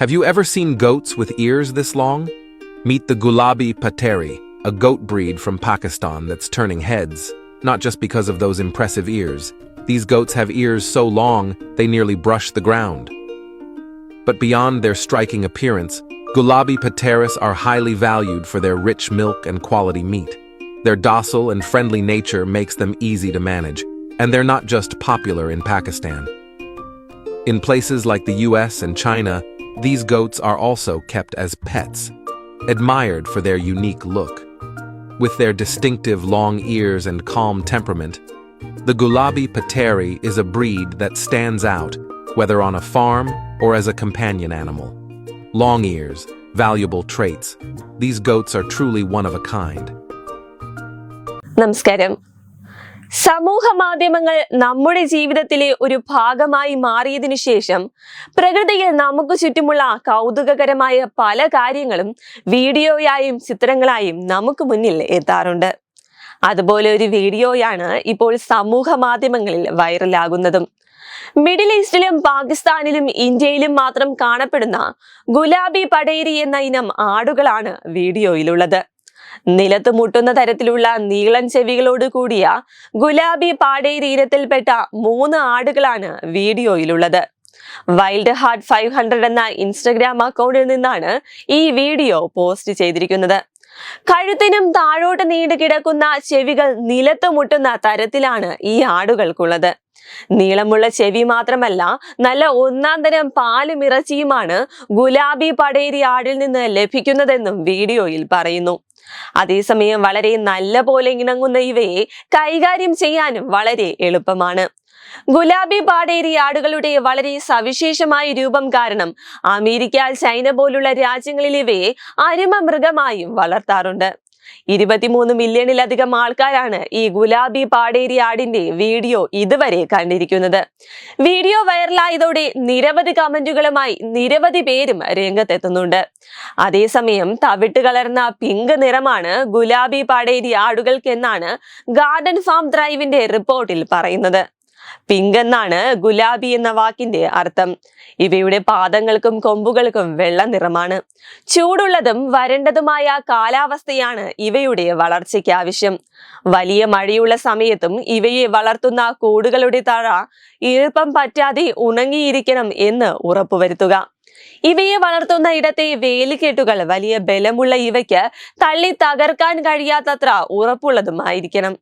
Have you ever seen goats with ears this long? Meet the Gulabi Pateri, a goat breed from Pakistan that's turning heads, not just because of those impressive ears. These goats have ears so long, they nearly brush the ground. But beyond their striking appearance, Gulabi Pateris are highly valued for their rich milk and quality meat. Their docile and friendly nature makes them easy to manage, and they're not just popular in Pakistan. In places like the US and China, these goats are also kept as pets, admired for their unique look. With their distinctive long ears and calm temperament, the Gulabi Pateri is a breed that stands out, whether on a farm or as a companion animal. Long ears, valuable traits. These goats are truly one of a kind. നമസ്കാരം. സമൂഹ മാധ്യമങ്ങൾ നമ്മുടെ ജീവിതത്തിലെ ഒരു ഭാഗമായി മാറിയതിനു ശേഷം പ്രകൃതിയിൽ നമുക്ക് ചുറ്റുമുള്ള കൗതുകകരമായ പല കാര്യങ്ങളും വീഡിയോയായും ചിത്രങ്ങളായും നമുക്ക് മുന്നിൽ എത്താറുണ്ട്. അതുപോലെ ഒരു വീഡിയോയാണ് ഇപ്പോൾ സമൂഹ മാധ്യമങ്ങളിൽ വൈറലാകുന്നതും. മിഡിൽ ഈസ്റ്റിലും പാകിസ്ഥാനിലും ഇന്ത്യയിലും മാത്രം കാണപ്പെടുന്ന ഗുലാബി പടേരി എന്ന ഇനം ആടുകളാണ് വീഡിയോയിലുള്ളത്. നിലത്ത് മുട്ടുന്ന തരത്തിലുള്ള നീളൻ ചെവികളോട് കൂടിയ ഗുലാബി പാടേരി ഇനത്തിൽപ്പെട്ട 3 ആടുകളാണ് വീഡിയോയിലുള്ളത്. വൈൽഡ് ഹാർട്ട് 500 എന്ന ഇൻസ്റ്റഗ്രാം അക്കൗണ്ടിൽ നിന്നാണ് ഈ വീഡിയോ പോസ്റ്റ് ചെയ്തിരിക്കുന്നത്. കഴുത്തിനും താഴോട്ട് നീണ്ടു കിടക്കുന്ന ചെവികൾ നിലത്ത് മുട്ടുന്ന തരത്തിലാണ് ഈ ആടുകൾക്കുള്ളത്. നീളമുള്ള ചെവി മാത്രമല്ല, നല്ല ഒന്നാം തരം പാലും ഇറച്ചിയുമാണ് ഗുലാബി പടേരി ആടിൽ നിന്ന് ലഭിക്കുന്നതെന്നും വീഡിയോയിൽ പറയുന്നു. അതേസമയം വളരെ നല്ല പോലെ ഇണങ്ങുന്ന ഇവയെ കൈകാര്യം ചെയ്യാനും വളരെ എളുപ്പമാണ്. ഗുലാബി പാടേരി ആടുകളുടെ വളരെ സവിശേഷമായ രൂപം കാരണം അമേരിക്ക, ചൈന പോലുള്ള രാജ്യങ്ങളിൽ ഇവയെ അരുമ മൃഗമായും വളർത്താറുണ്ട്. 23 മില്യണിലധികം ആൾക്കാരാണ് ഈ ഗുലാബി പാടേരി ആടിന്റെ വീഡിയോ ഇതുവരെ കണ്ടിരിക്കുന്നത്. വീഡിയോ വൈറലായതോടെ നിരവധി കമന്റുകളുമായി നിരവധി പേരും രംഗത്തെത്തുന്നുണ്ട്. അതേസമയം തവിട്ട് കലർന്ന പിങ്ക് നിറമാണ് ഗുലാബി പാടേരി ആടുകൾക്കെന്നാണ് ഗാർഡൻ ഫാം ത്രൈവിന്റെ റിപ്പോർട്ടിൽ പറയുന്നത്. പിങ്ക് എന്നാണ് ഗുലാബി എന്ന വാക്കിന്റെ അർത്ഥം. ഇവയുടെ പാദങ്ങൾക്കും കൊമ്പുകൾക്കും വെള്ള നിറമാണ്. ചൂടുള്ളതും വരണ്ടതുമായ കാലാവസ്ഥയാണ് ഇവയുടെ വളർച്ചയ്ക്ക് ആവശ്യം. വലിയ മഴയുള്ള സമയത്തും ഇവയെ വളർത്തുന്ന കൂടുകളുടെ തറ ഈർപ്പം പറ്റാതെ ഉണങ്ങിയിരിക്കണം എന്ന് ഉറപ്പുവരുത്തുക. ഇവയെ വളർത്തുന്ന ഇടത്തെ വേലിക്കെട്ടുകൾ വലിയ ബലമുള്ള ഇവയ്ക്ക് തള്ളി തകർക്കാൻ കഴിയാത്തത്ര ഉറപ്പുള്ളതുമായിരിക്കണം.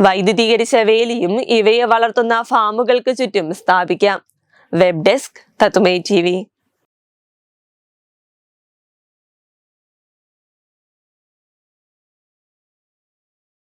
വൈദ്യുതീകരിച്ച വേലിയും ഇവയെ വളർത്തുന്ന ഫാമുകൾക്ക് ചുറ്റും സ്ഥാപിക്കാം. വെബ് ഡെസ്ക് തത്തുമൈ TV.